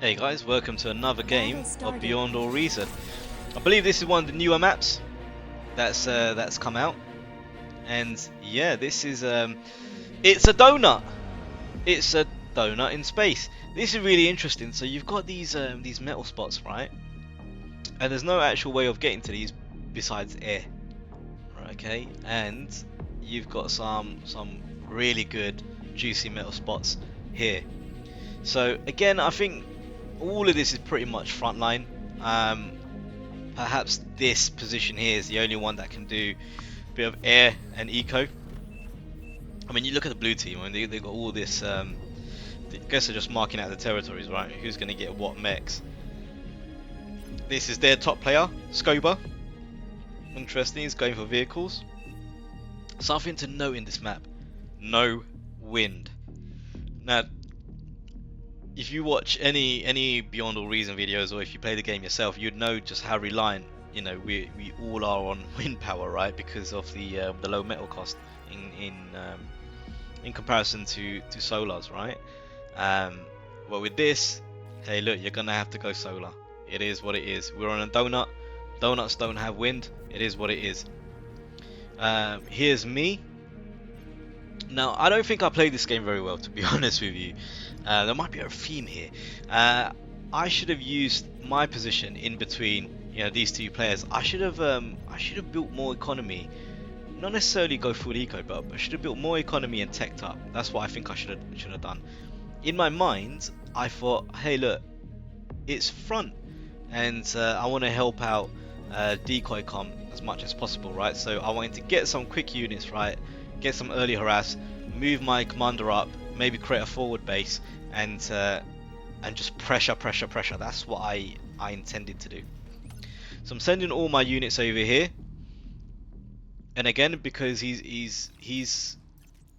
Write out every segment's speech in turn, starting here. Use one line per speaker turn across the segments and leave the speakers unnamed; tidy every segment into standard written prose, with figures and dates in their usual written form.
Hey guys, welcome to another game of Beyond All Reason. I believe this is one of the newer maps that's come out, and yeah, this is it's a donut. It's a donut in space. This is really interesting. So you've got these metal spots, right? And there's no actual way of getting to these besides air, right, okay? And you've got some really good juicy metal spots here. So again, I think all of this is pretty much frontline. Perhaps this position here is the only one that can do a bit of air and eco. I mean, you look at the blue team, I mean, they've got all this. I guess they're just marking out the territories, right? Who's going to get what mechs? This is their top player, Scoba. Interesting, he's going for vehicles. Something to note in this map: no wind. Now, if you watch any Beyond All Reason videos, or if you play the game yourself, you'd know just how reliant we all are on wind power, right? Because of the low metal cost in comparison to solars, right? Well, with this, hey, look, you're gonna have to go solar. It is what it is. We're on a donut. Donuts don't have wind. It is what it is. Here's me. Now, I don't think I played this game very well, to be honest with you. There might be a theme here. I should have used my position in between, these two players. I should have built more economy. Not necessarily go full eco, but I should have built more economy and teched up. That's what I think I should have done. In my mind, I thought, hey, look, it's front, and I want to help out decoy com as much as possible, right? So I wanted to get some quick units, right? Get some early harass, move my commander up, maybe create a forward base, and just pressure. That's what I intended to do. So I'm sending all my units over here, and again, because he's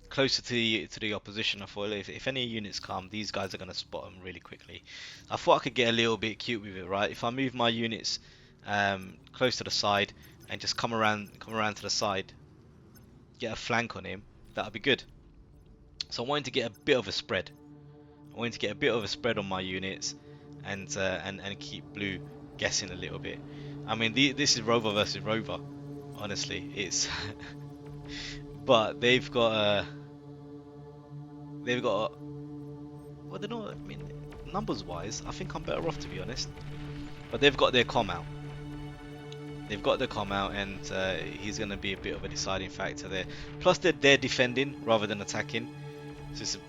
closer to the opposition, I thought if any units come, these guys are going to spot them really quickly. I thought I could get a little bit cute with it, right? If I move my units close to the side and just come around to the side, get a flank on him, that would be good. So I wanted to get a bit of a spread. I wanted to get a bit of a spread on my units, and keep blue guessing a little bit. I mean, this is Rover versus Rover. Honestly, it's but they've got well, they're not. I mean, numbers wise, I think I'm better off, to be honest. But they've got their comm out. They've got the comm out, and he's going to be a bit of a deciding factor there. Plus, they're defending rather than attacking, so it's a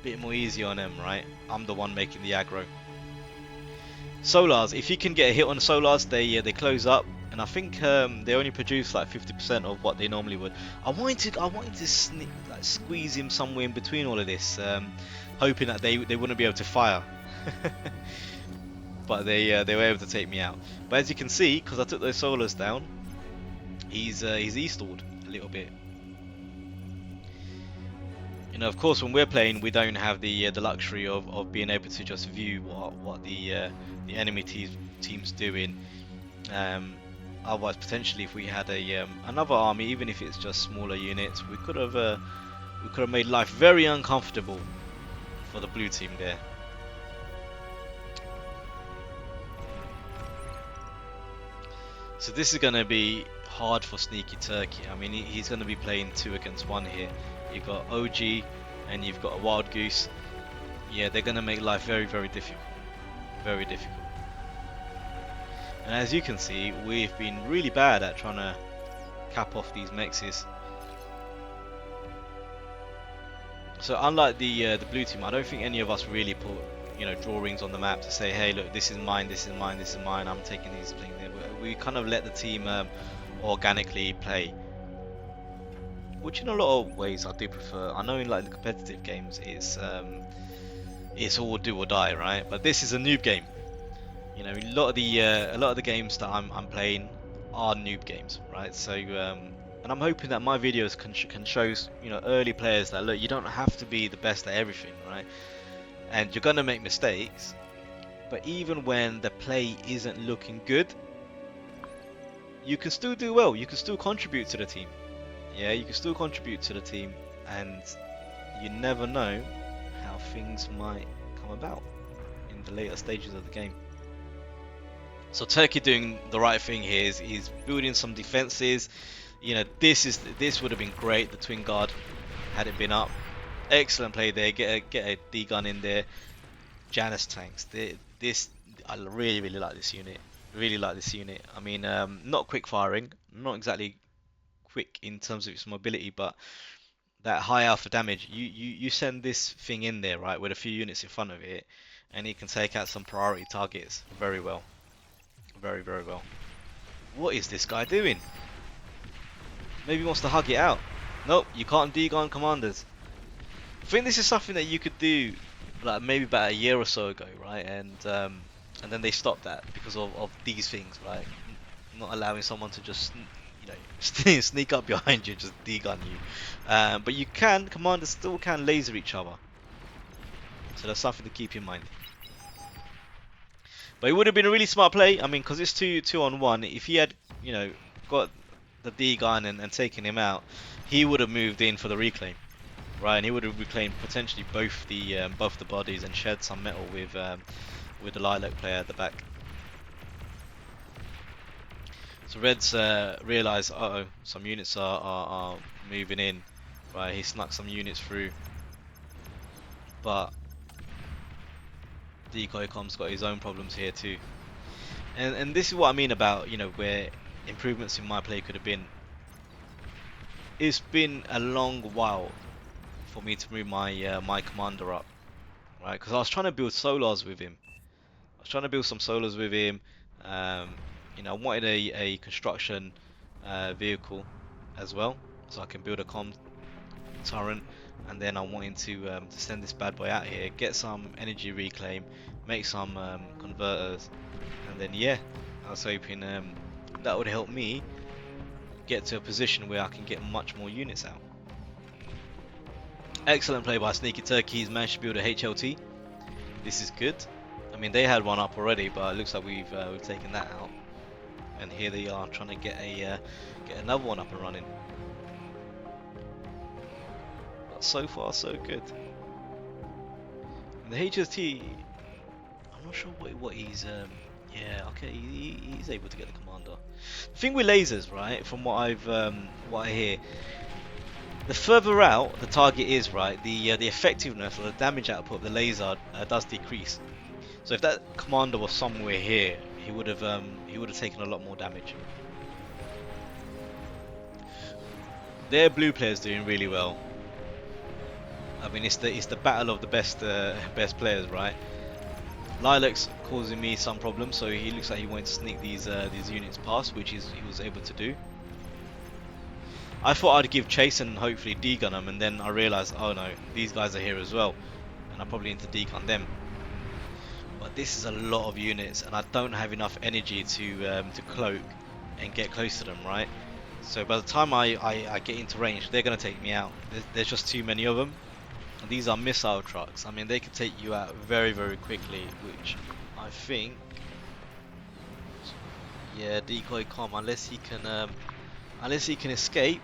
bit more easy on them, right? I'm the one making the aggro. Solars, if you can get a hit on solars, they close up, and I think they only produce like 50% of what they normally would. I wanted to squeeze him somewhere in between all of this, hoping that they wouldn't be able to fire. But they were able to take me out. But as you can see, because I took those solars down, he's e-stalled a little bit. Of course, when we're playing, we don't have the luxury of being able to just view what the enemy team's doing. Otherwise, potentially, if we had another army, even if it's just smaller units, we could have made life very uncomfortable for the blue team there. So this is going to be hard for Sneaky Turkey. I mean, he's going to be playing 2 against 1 here. You've got OG and you've got a Wild Goose. Yeah, they're going to make life very, very difficult. Very difficult. And as you can see, we've been really bad at trying to cap off these mexes. So unlike the blue team, I don't think any of us really put drawings on the map to say, hey, look, this is mine, this is mine, this is mine, I'm taking these things. We kind of let the team organically play, which in a lot of ways I do prefer. I know in like the competitive games it's all do or die, right? But this is a noob game. A lot of the games that I'm playing are noob games, right? So and I'm hoping that my videos can show early players that, look, you don't have to be the best at everything, right? And you're gonna make mistakes, but even when the play isn't looking good, you can still do well. You can still contribute to the team. Yeah, you can still contribute to the team, and you never know how things might come about in the later stages of the game. So Turkey doing the right thing here is building some defenses. You know, this would have been great. The twin guard had it been up. Excellent play there. Get a D gun in there. Janus tanks. This I really like this unit. Really like this unit. I mean, not quick firing, not exactly quick in terms of its mobility, but that high alpha damage. You send this thing in there, right, with a few units in front of it, and it can take out some priority targets very well. Very well. What is this guy doing? Maybe he wants to hug it out. Nope, you can't D-gun commanders. I think this is something that you could do like maybe about a year or so ago, right? And then they stopped that because of these things, right? Not allowing someone to just, you know, sneak up behind you and just D-gun you. But you can, commanders still can laser each other. So that's something to keep in mind. But it would have been a really smart play. I mean, because it's 2-on-1. If he had, you know, got the D gun and taken him out, he would have moved in for the reclaim, right? And he would have reclaimed potentially both the bodies and shed some metal with the Lilac player at the back. So Reds realise, uh-oh, some units are moving in, right? He snuck some units through, but Decoy Com's got his own problems here too. And this is what I mean about, you know, where improvements in my play could have been. It's been a long while for me to move my my commander up, right? Because I was trying to build solars with him. I was trying to build some solars with him. You know, I wanted a construction vehicle as well, so I can build a comm turret. And then I'm wanting to send this bad boy out here, get some energy reclaim, make some converters, and then yeah, I was hoping that would help me get to a position where I can get much more units out. Excellent play by Sneaky Turkey. He's managed to build a HLT. This is good. I mean, they had one up already, but it looks like we've taken that out. And here they are trying to get another one up and running. So far, so good. And the HST, I'm not sure what he's. Yeah, okay, he's able to get the commander. The thing with lasers, right? From what I hear, the further out the target is, right, the effectiveness or the damage output of the laser does decrease. So if that commander was somewhere here, he would have taken a lot more damage. Their blue player's doing really well. I mean, it's the battle of the best players, right? Lilac's causing me some problems, so he looks like he wants to sneak these units past, which he was able to do. I thought I'd give chase and hopefully D-gun them, and then I realised, oh no, these guys are here as well, and I probably need to D-gun them. But this is a lot of units, and I don't have enough energy to cloak and get close to them, right? So by the time I get into range, they're going to take me out. There's just too many of them. And these are missile trucks. I mean, they can take you out very quickly, which I think, yeah, Decoy Com, unless he can escape,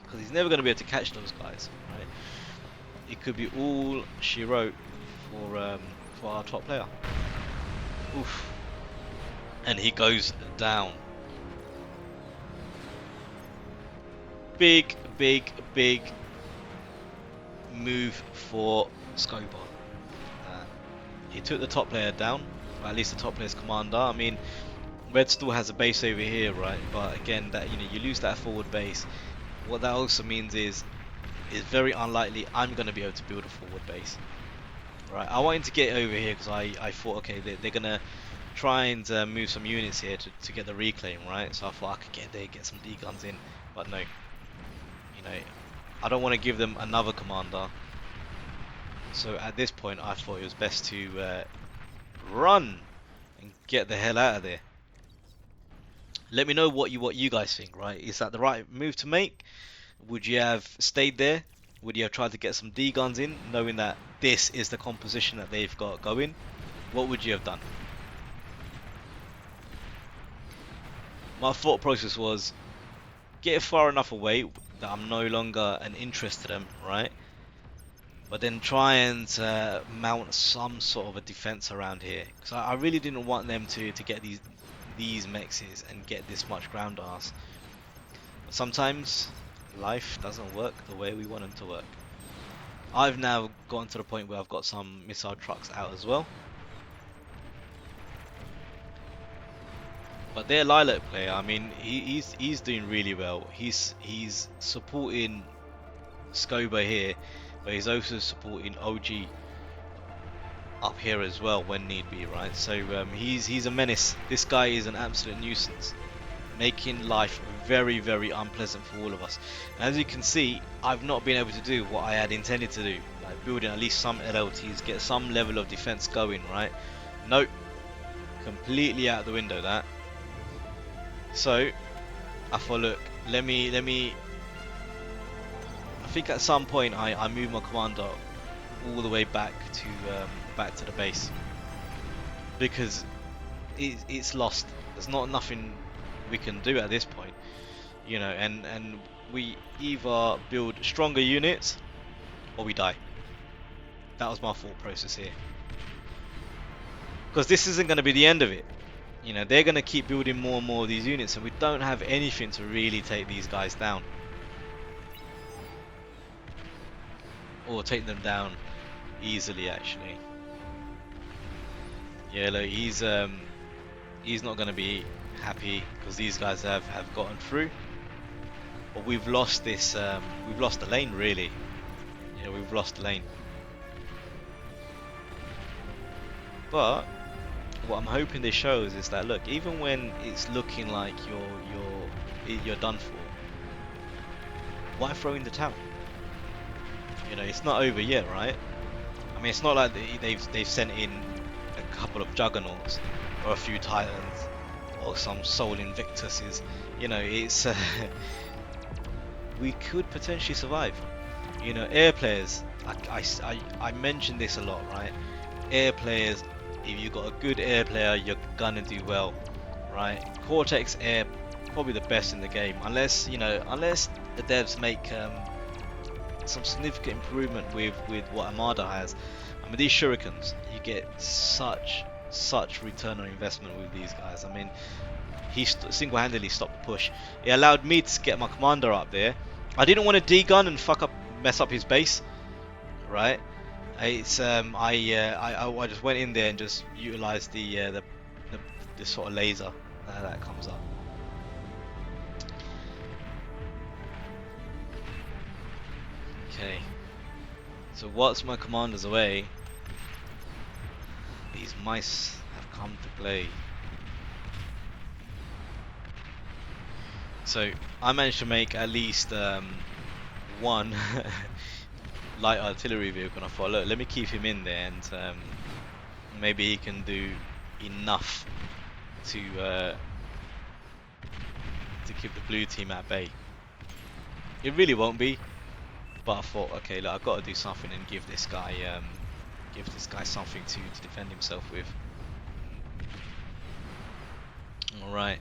because he's never going to be able to catch those guys, right? It could be all she wrote for our top player. Oof. And he goes down. Big move for Scobar. He took the top player down, or at least the top player's commander. I mean, Red still has a base over here, right? But again, that, you know, you lose that forward base. What that also means is very unlikely I'm going to be able to build a forward base. Right? I wanted to get over here because I thought, okay, they're going to try and move some units here to get the reclaim, right? So I thought I could get there, get some D-guns in, but no. You know, I don't want to give them another commander. So at this point, I thought it was best to run and get the hell out of there. Let me know what you guys think, right? Is that the right move to make? Would you have stayed there? Would you have tried to get some D-guns in, knowing that this is the composition that they've got going? What would you have done? My thought process was, get far enough away that I'm no longer an interest to them, right? but then try and mount some sort of a defense around here, because I really didn't want them to get these mexes and get this much ground arse. But sometimes life doesn't work the way we want them to work. I've now gotten to the point where I've got some missile trucks out as well. But their Lilac player, I mean, he's doing really well. He's supporting Scoba here, but he's also supporting OG up here as well when need be, right? So he's a menace. This guy is an absolute nuisance, making life very, very unpleasant for all of us. And as you can see, I've not been able to do what I had intended to do, like building at least some LLTs, get some level of defense going, right? Nope, completely out the window that. So I thought, look, let me I think at some point I move my commander all the way back to the base, because it's lost. There's nothing we can do at this point, you know, and we either build stronger units or we die. That was my thought process here, because this isn't going to be the end of it. You know, they're going to keep building more and more of these units, and we don't have anything to really take these guys down, or take them down easily, actually. Yeah, look, he's not going to be happy because these guys have gotten through, but we've lost this. We've lost the lane, really. Yeah, we've lost the lane. But what I'm hoping this shows is that, look, even when it's looking like you're done for, why throw in the towel? You know, it's not over yet, right? I mean, it's not like they've sent in a couple of juggernauts or a few titans or some Soul Invictuses. You know, it's we could potentially survive. You know, air players. I mentioned this a lot, right? Air players. If you've got a good air player, you're gonna do well, right? Cortex Air, probably the best in the game, unless the devs make some significant improvement with what Armada has. I mean, these shurikens, you get such return on investment with these guys. I mean, he single-handedly stopped the push. It allowed me to get my commander up there. I didn't want to D-gun and mess up his base, right? It's I just went in there and just utilized the sort of laser that comes up. Okay, so whilst my commander's away, these mice have come to play. So I managed to make at least one light artillery vehicle, and I thought, look, let me keep him in there, and maybe he can do enough to keep the blue team at bay. It really won't be, but I thought, okay, look, I've got to do something and give this guy something to defend himself with. All right.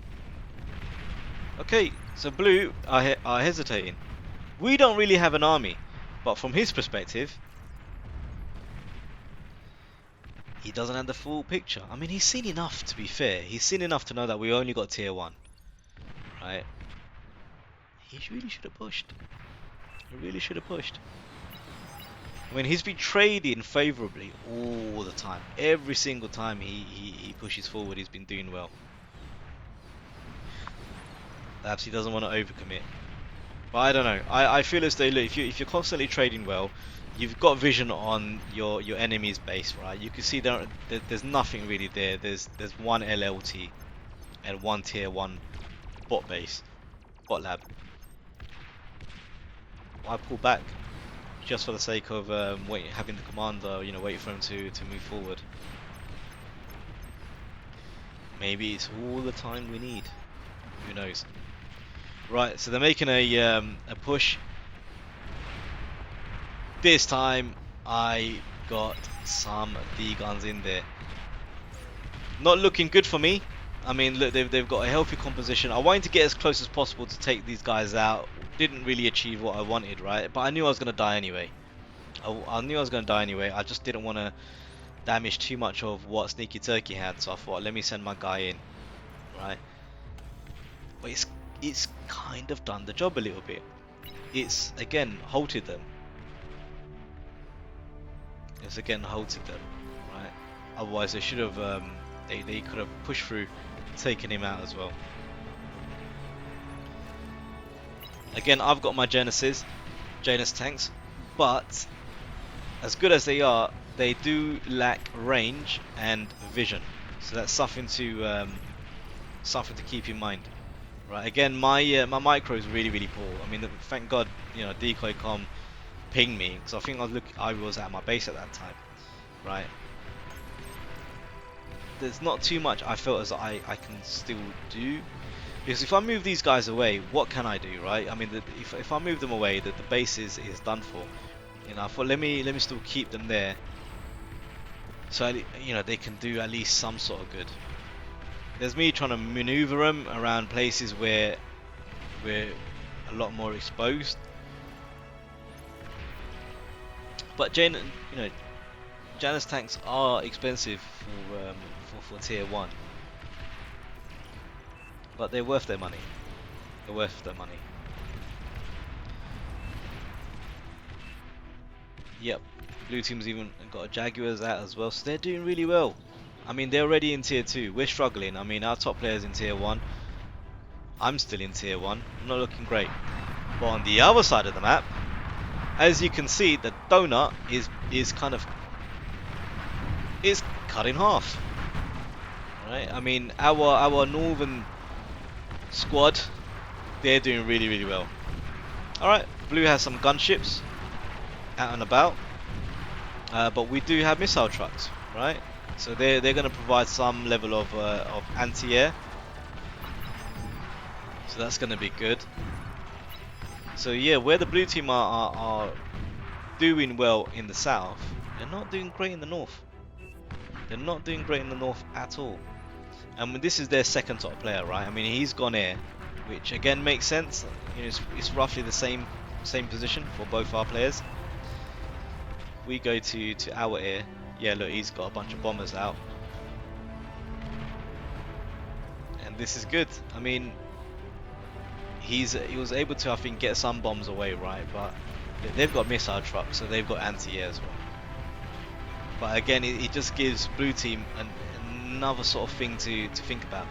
Okay, so blue are hesitating. We don't really have an army. But from his perspective, he doesn't have the full picture. I mean, he's seen enough, to be fair. He's seen enough to know that we only got tier 1. Right? He really should have pushed. He really should have pushed. I mean, he's been trading favourably all the time. Every single time he pushes forward, he's been doing well. Perhaps he doesn't want to overcommit. But I don't know. I feel as though, look, if you're constantly trading well, you've got vision on your enemy's base, right? You can see there's nothing really there. There's one LLT and one tier 1 bot base, bot lab. Why pull back? Just for the sake of having the commander, you know, wait for him to move forward. Maybe it's all the time we need. Who knows? Right, so they're making a push. This time I got some D-guns in there. Not looking good for me. I mean, look, they've got a healthy composition. I wanted to get as close as possible to take these guys out. Didn't really achieve what I wanted, right? But I knew I was going to die anyway. I knew I was going to die anyway. I just didn't want to damage too much of what Sneaky Turkey had, so I thought, let me send my guy in, right? But it's kind of done the job a little bit. It's again halted them. It's again halted them, right? Otherwise, they should have. They could have pushed through, taken him out as well. Again, I've got my Janus tanks, but as good as they are, they do lack range and vision. So that's something to keep in mind, right? Again, my micro is really poor. I mean, thank God, you know, decoy com pinged me, because I think I was at my base at that time, right? There's not too much I felt as I can still do, because if I move these guys away, what can I do, right? I mean, if I move them away, the base is done for. You know, I thought let me still keep them there, so you know they can do at least some sort of good. There's me trying to maneuver them around places where we're a lot more exposed. But you know, Janus tanks are expensive for tier 1, but they're worth their money. They're worth their money. Yep, blue team's even got a Jaguars out as well, so they're doing really well. I mean, they're already in tier 2. We're struggling. I mean, our top player's in tier 1. I'm still in tier 1. I'm not looking great. But on the other side of the map, as you can see, the donut is kind of cut in half. Right? I mean, our northern squad, they're doing really well. All right, blue has some gunships out and about, but we do have missile trucks, right? So they're going to provide some level of anti-air. So that's going to be good. So yeah, where the blue team are doing well in the south, they're not doing great in the north. They're not doing great in the north at all. And this is their second top player, right? I mean, he's gone air, which again makes sense. You know, it's roughly the same position for both our players. We go to our air. Yeah, look, he's got a bunch of bombers out, and this is good. I mean, he was able to, I think, get some bombs away, right? But they've got missile trucks, so they've got anti-air as well. But again, it just gives blue team another sort of thing to think about.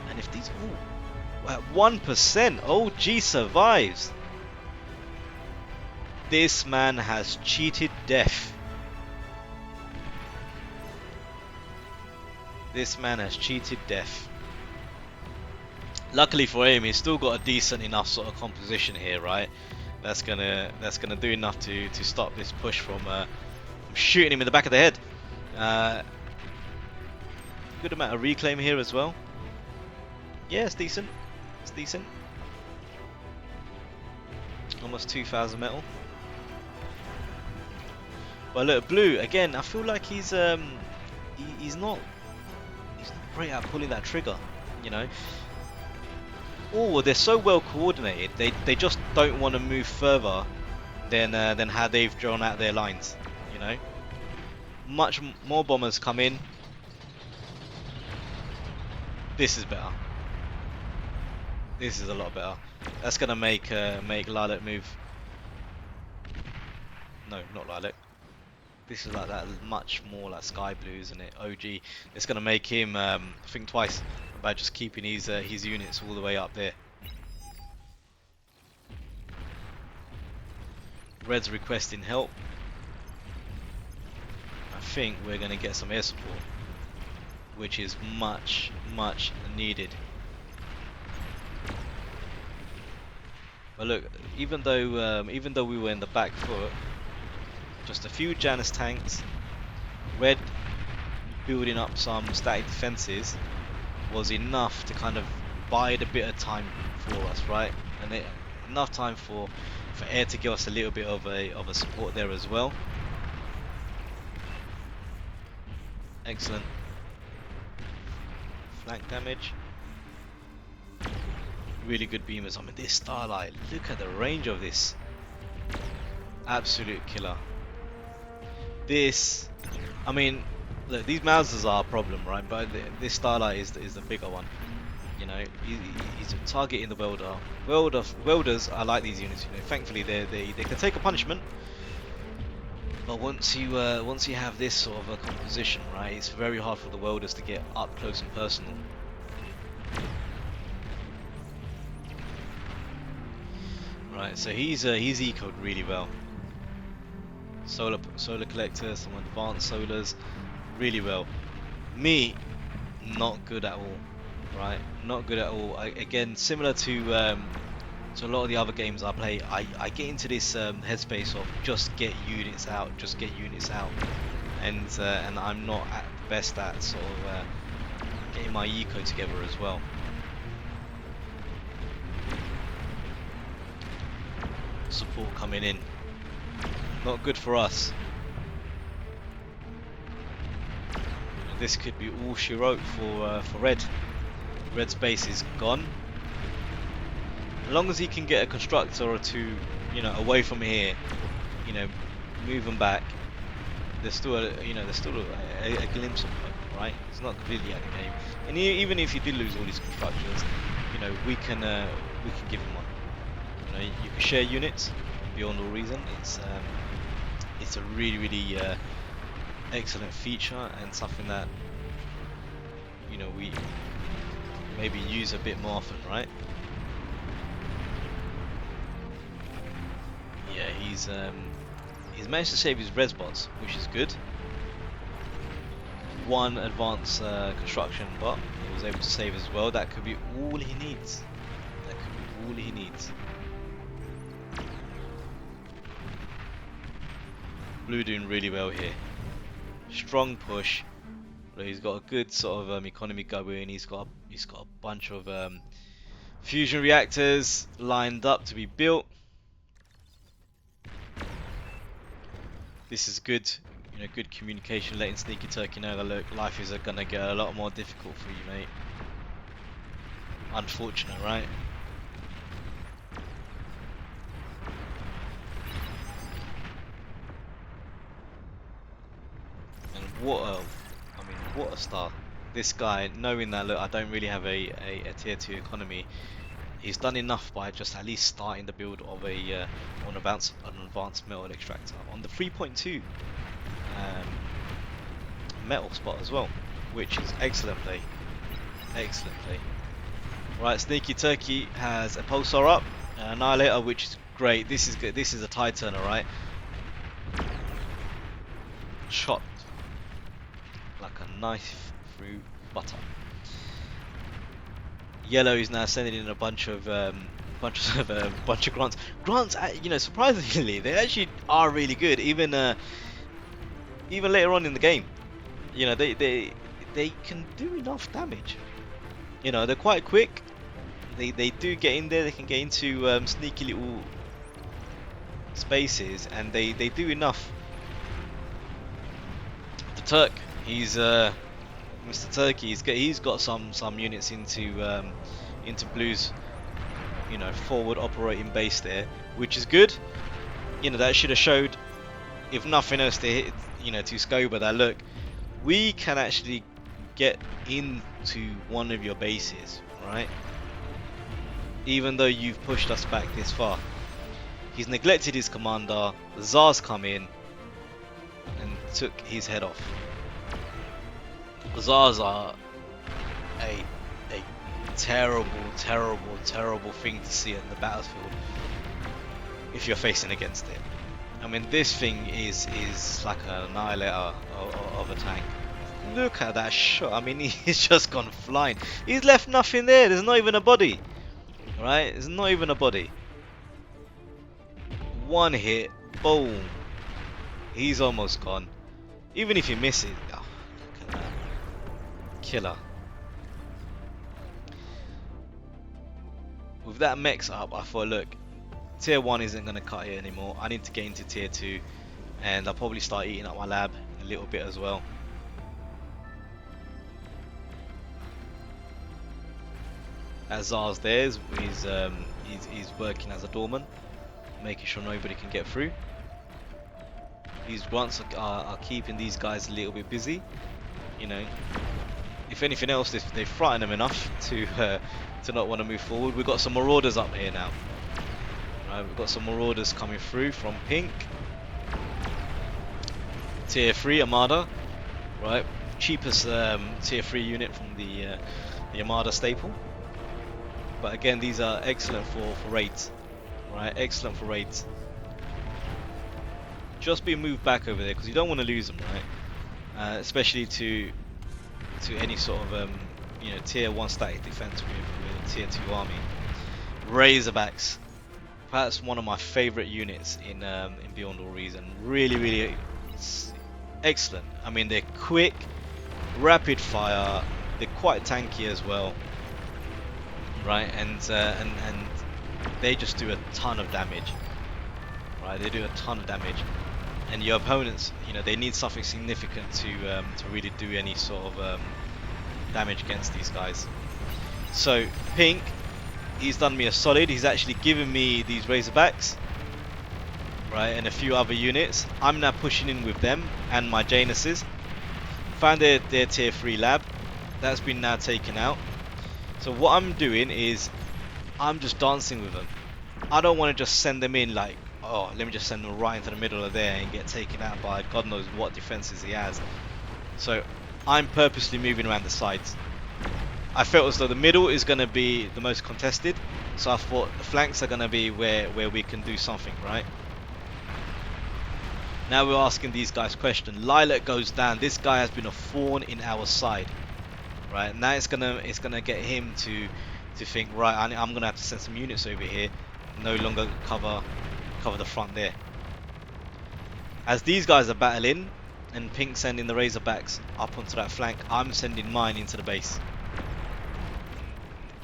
And if these, at 1%, OG survives. This man has cheated death. This man has cheated death. Luckily for him, he's still got a decent enough sort of composition here, right? That's gonna do enough to stop this push from shooting him in the back of the head. Good amount of reclaim here as well. Yeah, it's decent. It's decent. Almost 2,000 metal. Well, look, blue again. I feel like he's not great at pulling that trigger. You know. Oh, they're so well coordinated. They just don't want to move further than how they've drawn out their lines. You know. Much more bombers come in. This is better. This is a lot better. That's gonna make Lilac move. No, not Lilac. This is like that, much more like Sky Blue, isn't it? OG. It's gonna make him think twice about just keeping his units all the way up there. Red's requesting help. I think we're gonna get some air support, which is much needed. But look, even though we were in the back foot, just a few Janus tanks, Red building up some static defenses was enough to kind of bide a bit of time for us, right? And enough time for air to give us a little bit of a support there as well. Excellent. Flank damage. Really good beamers. I mean, this Starlight, look at the range of this. Absolute killer. This, I mean, look, these Mausers are a problem, right? But this Starlight is the bigger one. You know, he's targeting the welder. Welders, I like these units. You know, thankfully they can take a punishment. But once you have this sort of a composition, right, it's very hard for the welders to get up close and personal. Right, so he's ecoed really well. Solar collector, some advanced solars, really well. Me, not good at all. Right, not good at all. Again, similar to a lot of the other games I play, I get into this headspace of just get units out, and I'm not at the best at sort of getting my eco together as well. Support coming in, not good for us. This could be all she wrote for red. Red's base is gone. As long as he can get a constructor or two, you know, away from here, you know, move them back. There's still a glimpse of hope, right? It's not completely out of the game. And even if you did lose all these constructors, you know, we can give him one. You know, you can share units beyond all reason. It's a really excellent feature and something that, you know, we maybe use a bit more often, right? Yeah, he's managed to save his res bots, which is good. One advanced construction bot he was able to save as well. That could be all he needs. That could be all he needs. Blue doing really well here. Strong push. He's got a good sort of economy going. He's got a bunch of fusion reactors lined up to be built. This is good, you know, good communication, letting Sneaky Turkey know that look, life is gonna get a lot more difficult for you, mate. Unfortunate, right? And what a start. This guy, knowing that, look, I don't really have a tier 2 economy, he's done enough by just at least starting the build of an advanced metal extractor on the 3.2 metal spot as well, which is excellent play. Excellent play. Right, Sneaky Turkey has a pulsar up, an annihilator, which is great. This is good. This is a tide turner, right? Chopped like a knife through butter. Yellow is now sending in a bunch of grants. Grants, you know, surprisingly, they actually are really good. Even later on in the game, you know, they can do enough damage. You know, they're quite quick. They do get in there. They can get into sneaky little spaces, and they do enough. The Turk, he's Mr. Turkey. He's got some units into Blue's, you know, forward operating base there, which is good. You know, that should have showed, if nothing else, to hit, you know, to Scoba that look, we can actually get into one of your bases, right? Even though you've pushed us back this far. He's neglected his commander. The Tsar's come in and took his head off. The Tsars are a terrible thing to see in the battlefield if you're facing against it. I mean, this thing is like an annihilator of a tank. Look at that shot. I mean, he's just gone flying. He's left nothing there. There's not even a body. Right? There's not even a body. One hit, boom. He's almost gone. Even if he misses, oh, look at that. Killer. With that mechs up, I thought, look, tier 1 isn't going to cut it anymore. I need to get into tier 2, and I'll probably start eating up my lab a little bit as well. As Tsar's there, he's working as a doorman, making sure nobody can get through. These grunts are keeping these guys a little bit busy. You know, if anything else, they frighten them enough to not want to move forward. We've got some marauders up here now. Right, we've got some marauders coming through from pink. Tier 3 Armada, right? Cheapest tier 3 unit from the Armada staple. But again, these are excellent for raids, right? Excellent for raids. Just be moved back over there because you don't want to lose them, right? Especially to any sort of you know, tier 1 static defense with a tier 2 army. Razorbacks, perhaps one of my favorite units in Beyond All Reason. Really excellent. I mean, they're quick, rapid fire. They're quite tanky as well, right? And they just do a ton of damage, right? They do a ton of damage, and your opponents, you know, they need something significant to really do any sort of damage against these guys. So pink, he's done me a solid. He's actually given me these Razorbacks, right, and a few other units. I'm now pushing in with them and my Januses. Found their tier 3 lab. That's been now taken out. So what I'm doing is I'm just dancing with them. I don't want to just send them in like, oh, let me just send them right into the middle of there and get taken out by God knows what defenses he has. So I'm purposely moving around the sides. I felt as though the middle is going to be the most contested, so I thought the flanks are going to be where we can do something, right? Now we're asking these guys question. Lilac goes down. This guy has been a thorn in our side, right? Now it's gonna get him to think, right, I'm gonna have to send some units over here, no longer cover the front there. As these guys are battling and pink sending the Razorbacks up onto that flank, I'm sending mine into the base.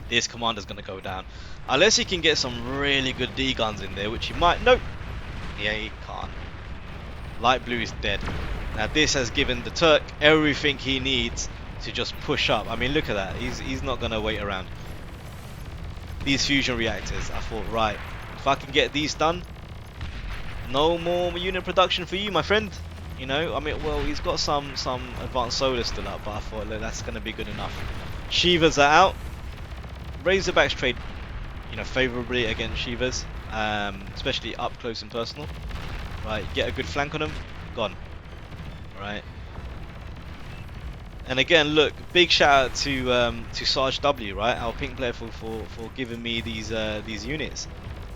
This commander's gonna go down unless he can get some really good D guns in there, which he might. Nope, yeah, he can't. Light blue is dead. Now this has given the Turk everything he needs to just push up. I mean, look at that. He's not gonna wait around. These fusion reactors, I thought, right, if I can get these done, no more unit production for you, my friend. You know, I mean, well, he's got some advanced solar still up, but I thought, look, that's gonna be good enough. Shivas are out. Razorbacks trade, you know, favorably against Shivas, especially up close and personal. Right, get a good flank on them, gone. Right. And again, look, big shout out to Sarge W, right, our pink player, for giving me these units.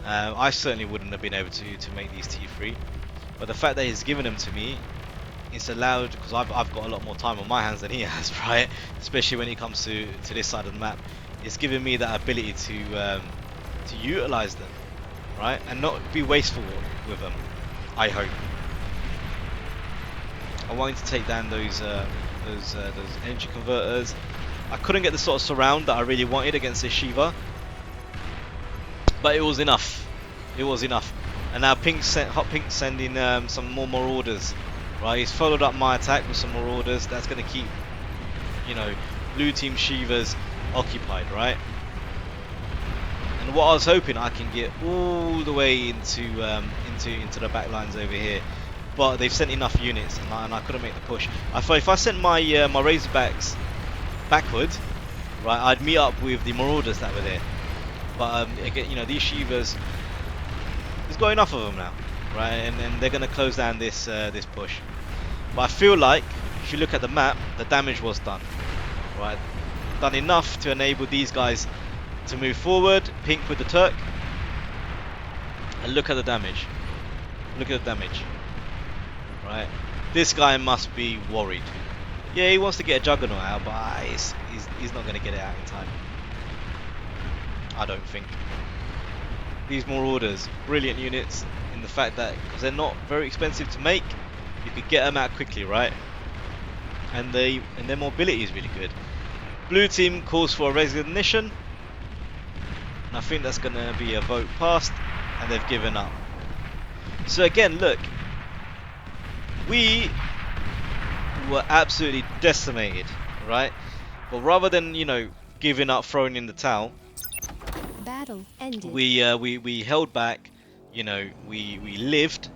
I certainly wouldn't have been able to make these T3, but the fact that he's given them to me, it's allowed, because I've got a lot more time on my hands than he has, right? Especially when it comes to this side of the map, it's given me that ability to utilize them, right, and not be wasteful with them. I hope. I wanted to take down those energy converters. I couldn't get the sort of surround that I really wanted against this Shiva, but it was enough. It was enough. And now Hot Pink sending some more marauders. Right, he's followed up my attack with some marauders. That's going to keep, you know, blue team Shivas occupied, right? And what I was hoping, I can get all the way into the back lines over here, but they've sent enough units, and I couldn't make the push. I thought if I sent my my Razorbacks backwards, right, I'd meet up with the marauders that were there. But again, you know, these Shivas, there's got enough of them now, right? And they're going to close down this this push. But I feel like if you look at the map, the damage was done, right? Done enough to enable these guys to move forward. Pink with the Turk, and look at the damage. Look at the damage, right? This guy must be worried. Yeah, he wants to get a Juggernaut out, but he's not going to get it out in time, I don't think. These Marauders, brilliant units in the fact that because they're not very expensive to make, you could get them out quickly, right? And their mobility is really good. Blue team calls for a resignation, and I think that's going to be a vote passed, and they've given up. So again, look, we were absolutely decimated, right? But rather than, you know, giving up, throwing in the towel,
battle ended.
we held back. You know, we lived,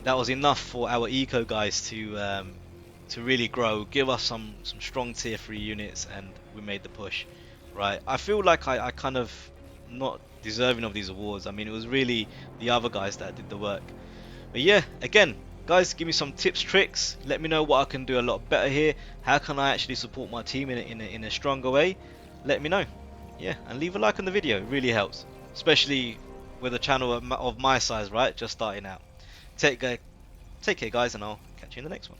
that was enough for our eco guys to really grow, give us some strong tier 3 units, and we made the push, right? I feel like I kind of not deserving of these awards. I mean, it was really the other guys that did the work. But yeah, again, guys, give me some tips, tricks. Let me know what I can do a lot better here. How can I actually support my team in a stronger way? Let me know. Yeah, and leave a like on the video. It really helps, especially with a channel of my size, right? Just starting out. Take care, guys, and I'll catch you in the next one.